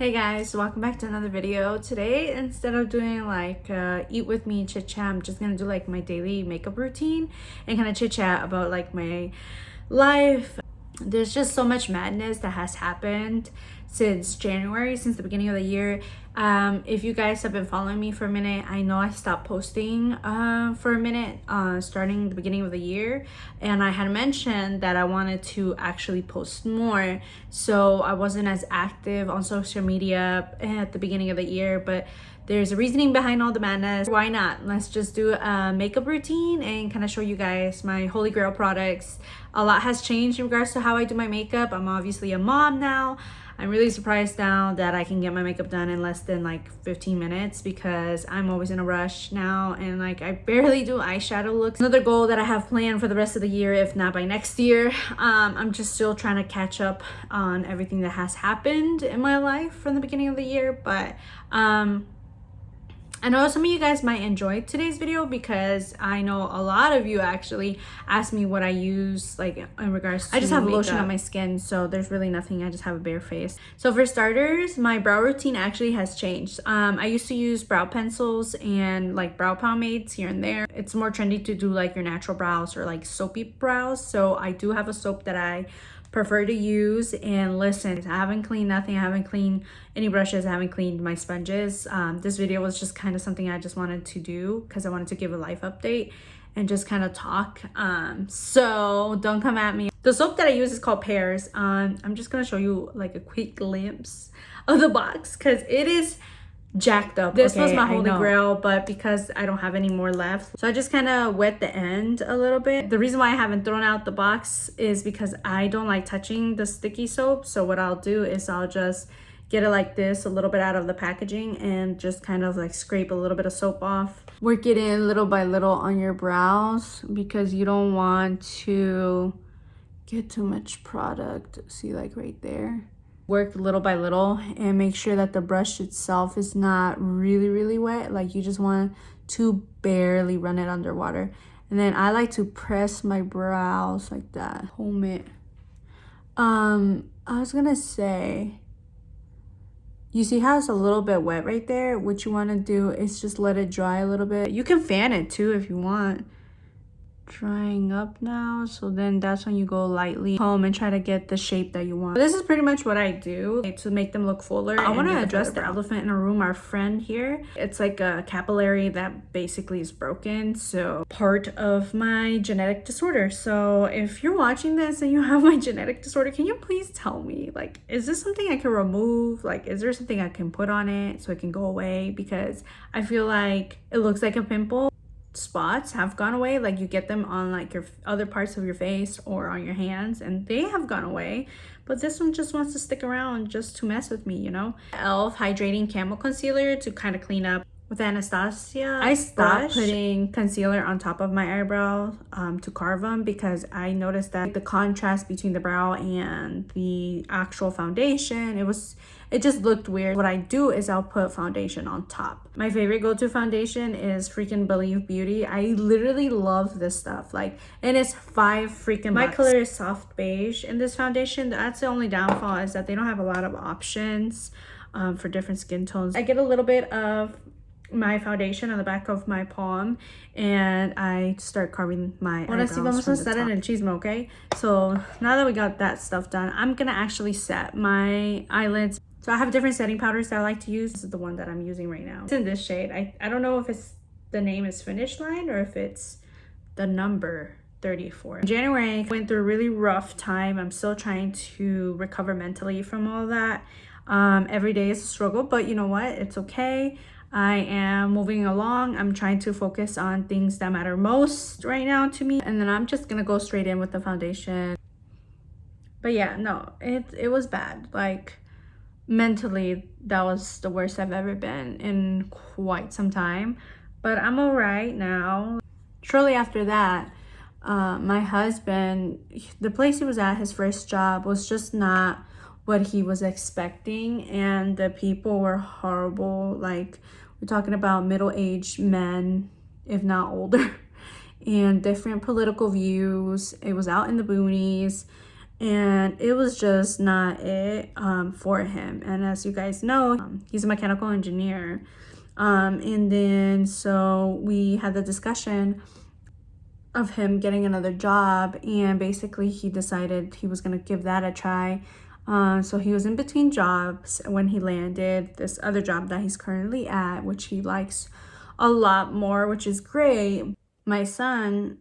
Hey guys, welcome back to another video. Today, instead of doing like eat with me chit chat, I'm just gonna do like my daily makeup routine and kind of chit chat about like my life. There's just so much madness that has happened since January, since the beginning of the year. If you guys have been following me for a minute, I know I stopped posting for a minute starting the beginning of the year, and I had mentioned that I wanted to actually post more, so I wasn't as active on social media at the beginning of the year. But there's a reasoning behind all the madness. Why not? Let's just do a makeup routine and kind of show you guys my holy grail products. A lot has changed in regards to how I do my makeup. I'm obviously a mom now. I'm really surprised now that I can get my makeup done in less than like 15 minutes because I'm always in a rush now, and like I barely do eyeshadow looks. Another goal that I have planned for the rest of the year, if not by next year. I'm just still trying to catch up on everything that has happened in my life from the beginning of the year, but I know some of you guys might enjoy today's video because I know a lot of you actually asked me what I use like in regards to I just have makeup. Lotion on my skin, so there's really nothing. I just have a bare face. So for starters, my brow routine actually has changed. I used to use brow pencils and like brow pomades here and there. It's more trendy to do like your natural brows or like soapy brows, so I do have a soap that I prefer to use. And listen, I haven't cleaned nothing. I haven't cleaned any brushes. I haven't cleaned my sponges. This video was just kind of something I just wanted to do because I wanted to give a life update and just kind of talk. So don't come at me. The soap that I use is called Pears. I'm just gonna show you like a quick glimpse of the box because it is jacked up. This was my holy grail, but because I don't have any more left, so I just kind of wet the end a little bit. The reason why I haven't thrown out the box is because I don't like touching the sticky soap. So what I'll do is I'll just get it like this, a little bit out of the packaging, and just kind of like scrape a little bit of soap off. Work it in little by little on your brows because you don't want to get too much product. See, like right there. Work little by little and make sure that the brush itself is not really wet. Like you just want to barely run it underwater. And then I like to press my brows like that. Home it. I was gonna say, you see how it's a little bit wet right there? What you want to do is just let it dry a little bit. You can fan it too if you want. Drying up now, so then that's when you go lightly home and try to get the shape that you want. This is pretty much what I do to make them look fuller. I want to address the elephant in a room, our friend here. It's like a capillary that basically is broken, so part of my genetic disorder. So if you're watching this and you have my genetic disorder, can you please tell me, like, is this something I can remove? Like, is there something I can put on it so it can go away? Because I feel like it looks like a pimple. Spots have gone away, like you get them on like your other parts of your face or on your hands, and they have gone away, but this one just wants to stick around just to mess with me, you know. Elf hydrating camo concealer to kind of clean up. With Anastasia, I stopped putting concealer on top of my eyebrow to carve them because I noticed that the contrast between the brow and the actual foundation, it just looked weird. What I do is I'll put foundation on top. My favorite go-to foundation is freaking Believe Beauty. I literally love this stuff, like, and it's $5 freaking bucks. My color is soft beige in this foundation. That's the only downfall, is that they don't have a lot of options for different skin tones. I get a little bit of my foundation on the back of my palm and I start carving my eyebrows from the top. Okay, so now that we got that stuff done, I'm gonna actually set my eyelids. So I have different setting powders that I like to use. This is the one that I'm using right now. It's in this shade. I don't know if it's the name is Finish Line or if it's the number 34. In January, I went through a really rough time. I'm still trying to recover mentally from all that. Every day is a struggle, but you know what? It's okay. I am moving along. I'm trying to focus on things that matter most right now to me. And then I'm just gonna go straight in with the foundation. But yeah, no, it was bad. Like, mentally, that was the worst I've ever been in quite some time. But I'm all right now. Shortly after that, my husband, the place he was at, his first job, was just not what he was expecting, and the people were horrible. Like, we're talking about middle-aged men, if not older, and different political views. It was out in the boonies, and it was just not it for him. And as you guys know, he's a mechanical engineer. And then so we had the discussion of him getting another job, and basically he decided he was gonna give that a try. So he was in between jobs when he landed this other job that he's currently at, which he likes a lot more, which is great. My son,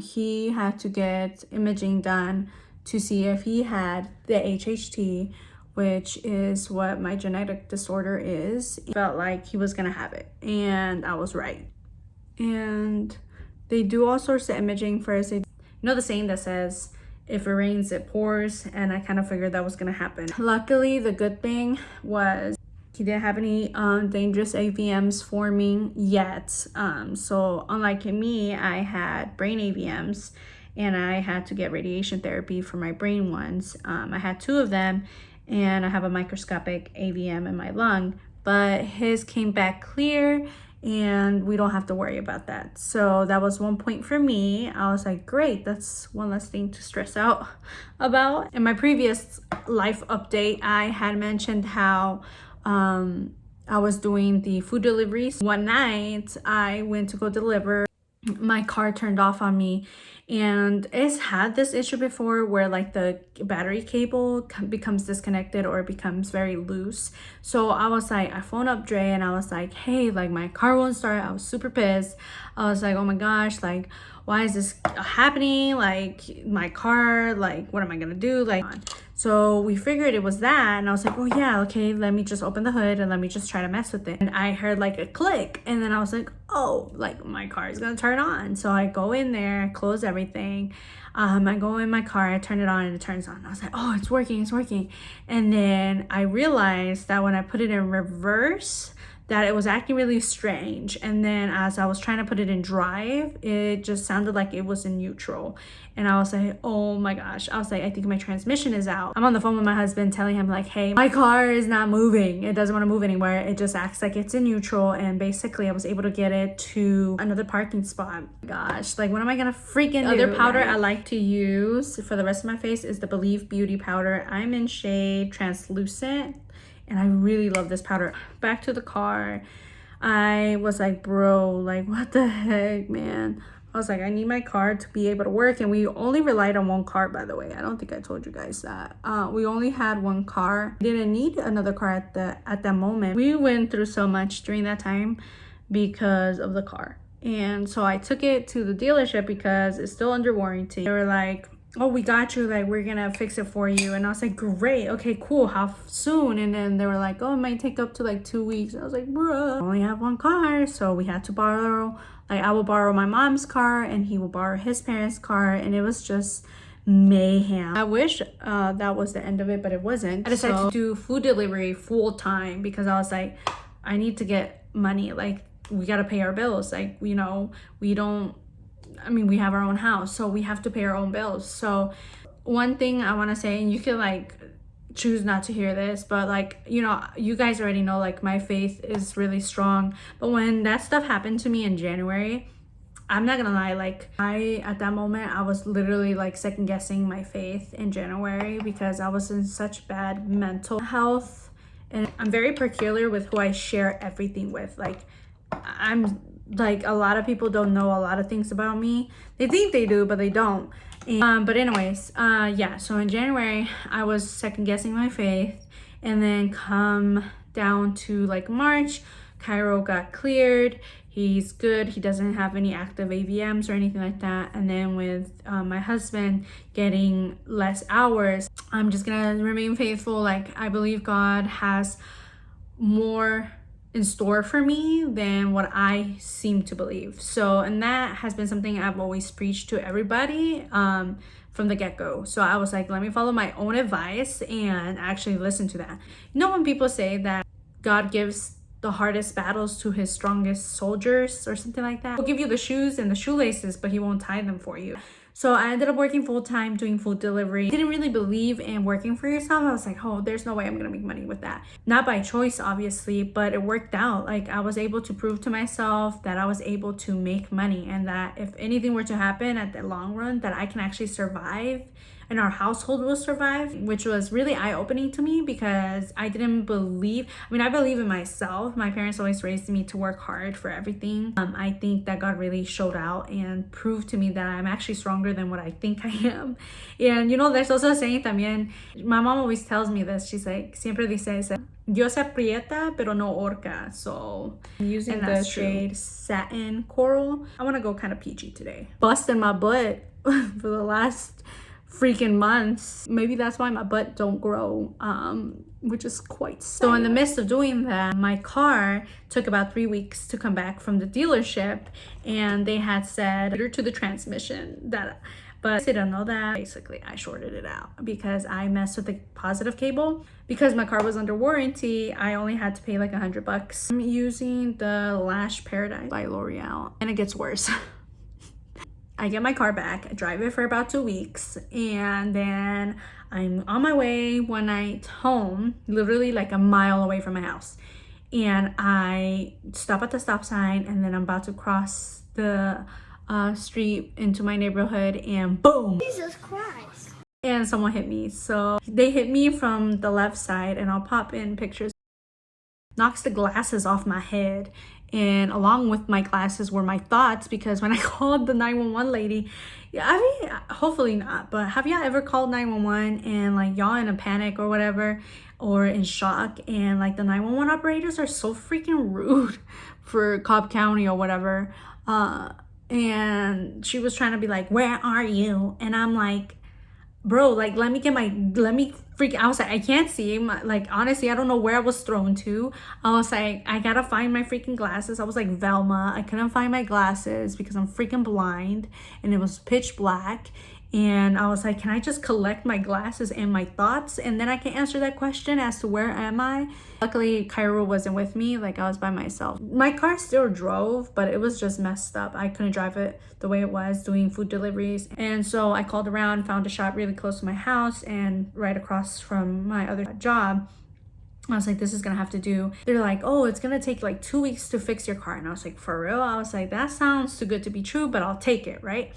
he had to get imaging done to see if he had the HHT, which is what my genetic disorder is. He felt like he was gonna have it, and I was right. And they do all sorts of imaging first. You know the saying that says, if it rains, it pours, and I kind of figured that was gonna happen. Luckily, the good thing was he didn't have any dangerous AVMs forming yet. So unlike me, I had brain AVMs, and I had to get radiation therapy for my brain ones. I had 2 of them, and I have a microscopic AVM in my lung, but his came back clear, and we don't have to worry about that. So that was 1 point for me. I was like, great, that's one less thing to stress out about. In my previous life update, I had mentioned how I was doing the food deliveries. One night I went to go deliver, my car turned off on me, and it's had this issue before where like the battery cable becomes disconnected or it becomes very loose. So I was like, I phoned up Dre and I was like, hey, like my car won't start. I was super pissed. I was like, oh my gosh, like why is this happening? Like my car, like what am I gonna do? Like, so we figured it was that, and I was like, oh yeah, okay, let me just open the hood and let me just try to mess with it. And I heard like a click, and then I was like, oh, like my car is gonna turn on. So I go in there, close everything. I go in my car, I turn it on, and it turns on. I was like, oh, it's working, it's working. And then I realized that when I put it in reverse, that it was acting really strange. And then as I was trying to put it in drive, it just sounded like it was in neutral. And I was like, oh my gosh. I was like, I think my transmission is out. I'm on the phone with my husband telling him like, hey, my car is not moving. It doesn't want to move anywhere. It just acts like it's in neutral. And basically I was able to get it to another parking spot. Gosh, like what am I gonna freaking do? Other powder I like to use for the rest of my face is the Believe Beauty powder. I'm in shade Translucent, and I really love this powder. Back to the car, I was like, bro, like what the heck, man? I was like, I need my car to be able to work. And we only relied on 1 car, by the way. I don't think I told you guys that. We only had 1 car. Didn't need another car at that moment. We went through so much during that time because of the car. And so I took it to the dealership because it's still under warranty. They were like, oh, we got you, like we're gonna fix it for you. And I was like, great, okay, cool, how soon? And then they were like, oh, it might take up to like 2 weeks. I was like, bruh, I only have 1 car, so we had to borrow, like I will borrow my mom's car and he will borrow his parents' car, and it was just mayhem. I wish that was the end of it, but it wasn't. I decided to do food delivery full time because I was like, I need to get money, like we gotta pay our bills, like, you know, we have our own house, so we have to pay our own bills. So one thing I want to say, and you can like choose not to hear this, but like, you know, you guys already know like my faith is really strong. But when that stuff happened to me in January, I'm not gonna lie, like at that moment I was literally like second guessing my faith in January because I was in such bad mental health. And I'm very peculiar with who I share everything with. Like I'm like, a lot of people don't know a lot of things about me. They think they do, but they don't. And, but anyways, yeah, so in January I was second guessing my faith, and then come down to like March, Cairo got cleared. He's good. He doesn't have any active AVMs or anything like that. And then with my husband getting less hours, I'm just gonna remain faithful. Like I believe God has more in store for me than what I seem to believe. So, and that has been something I've always preached to everybody from the get-go. So I was like, let me follow my own advice and actually listen to that. You know, when people say that God gives the hardest battles to his strongest soldiers or something like that, he'll give you the shoes and the shoelaces, but he won't tie them for you. So I ended up working full-time doing food delivery. Didn't really believe in working for yourself. I was like, oh, there's no way I'm gonna make money with that. Not by choice, obviously, but it worked out. Like I was able to prove to myself that I was able to make money, and that if anything were to happen at the long run, that I can actually survive in our household will survive, which was really eye-opening to me because I didn't believe, I mean, I believe in myself. My parents always raised me to work hard for everything. I think that God really showed out and proved to me that I'm actually stronger than what I think I am. And you know, there's also a saying también, my mom always tells me this, she's like, siempre dice, Dios aprieta pero no horca. So I'm using the shade Satin Coral. I want to go kind of peachy today. Busting my butt for the last freaking months. Maybe that's why my butt don't grow, which is quite sad. So in the midst of doing that, my car took about 3 weeks to come back from the dealership, and they had said to the transmission that, but I didn't know that. Basically, I shorted it out because I messed with the positive cable. Because my car was under warranty, I only had to pay like $100. I'm using the Lash Paradise by L'Oreal, and it gets worse. I get my car back, I drive it for about 2 weeks, and then I'm on my way one night home, literally like a mile away from my house. And I stop at the stop sign, and then I'm about to cross the street into my neighborhood, and boom! Jesus Christ. And someone hit me. So they hit me from the left side, and I'll pop in pictures. Knocks the glasses off my head, and along with my glasses were my thoughts, because when I called the 911 lady, I mean, hopefully not, but have y'all ever called 911 and like y'all in a panic or whatever, or in shock, and like the 911 operators are so freaking rude for Cobb County or whatever, and she was trying to be like, where are you? And I'm like, bro, like, let me freak. I was like, I can't see. Like, honestly, I don't know where I was thrown to. I was like, I gotta find my freaking glasses. I was like Velma. I couldn't find my glasses because I'm freaking blind, and it was pitch black. And I was like, can I just collect my glasses and my thoughts, and then I can answer that question as to where am I? Luckily, Cairo wasn't with me. Like, I was by myself. My car still drove, but it was just messed up. I couldn't drive it the way it was, doing food deliveries. And so I called around, found a shop really close to my house and right across from my other job. I was like, this is gonna have to do. They're like, oh, it's gonna take like 2 weeks to fix your car. And I was like, for real? I was like, that sounds too good to be true, but I'll take it, right?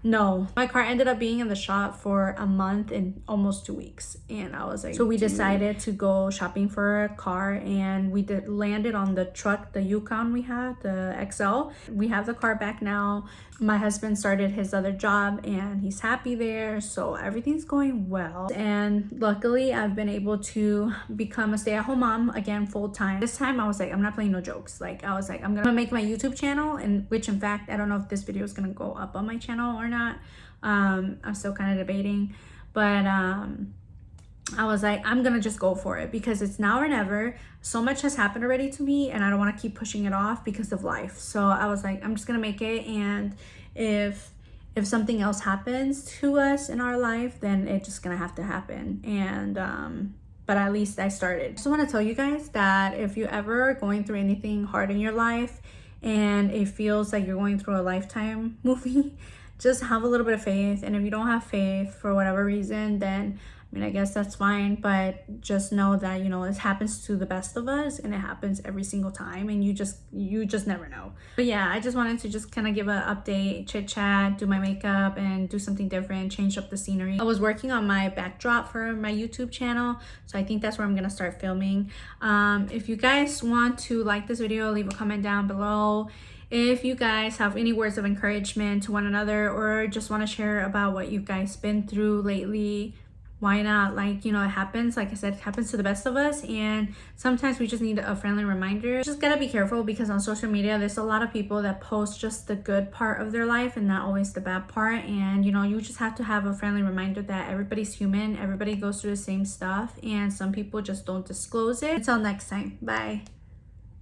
No, my car ended up being in the shop for a month and almost 2 weeks, and I was like, so we decided to go shopping for a car, and we landed on the truck, the Yukon we had, the XL. We have the car back now. My husband started his other job, and he's happy there, so everything's going well. And luckily, I've been able to become a stay-at-home mom again full-time. This time, I was like, I'm not playing no jokes. Like, I was like, I'm gonna make my YouTube channel, and which in fact, I don't know if this video is gonna go up on my channel or not. I'm still kind of debating, but I was like, I'm gonna just go for it because it's now or never. So much has happened already to me, and I don't want to keep pushing it off because of life. So I was like, I'm just gonna make it, and if something else happens to us in our life, then it's just gonna have to happen. And but at least I started. I just want to tell you guys that if you ever are going through anything hard in your life and it feels like you're going through a Lifetime movie, just have a little bit of faith. And if you don't have faith for whatever reason, then I mean, I guess that's fine, but just know that, you know, it happens to the best of us, and it happens every single time, and you just never know. But yeah, I just wanted to just kind of give an update, chit chat, do my makeup, and do something different, change up the scenery. I was working on my backdrop for my YouTube channel, so I think that's where I'm gonna start filming. If you guys want to like this video, leave a comment down below. If you guys have any words of encouragement to one another, or just want to share about what you guys been through lately, why not? Like, you know, it happens. Like I said, it happens to the best of us, and sometimes we just need a friendly reminder. Just gotta be careful, because on social media there's a lot of people that post just the good part of their life and not always the bad part. And you know, you just have to have a friendly reminder that everybody's human, everybody goes through the same stuff, and some people just don't disclose it. Until next time, bye.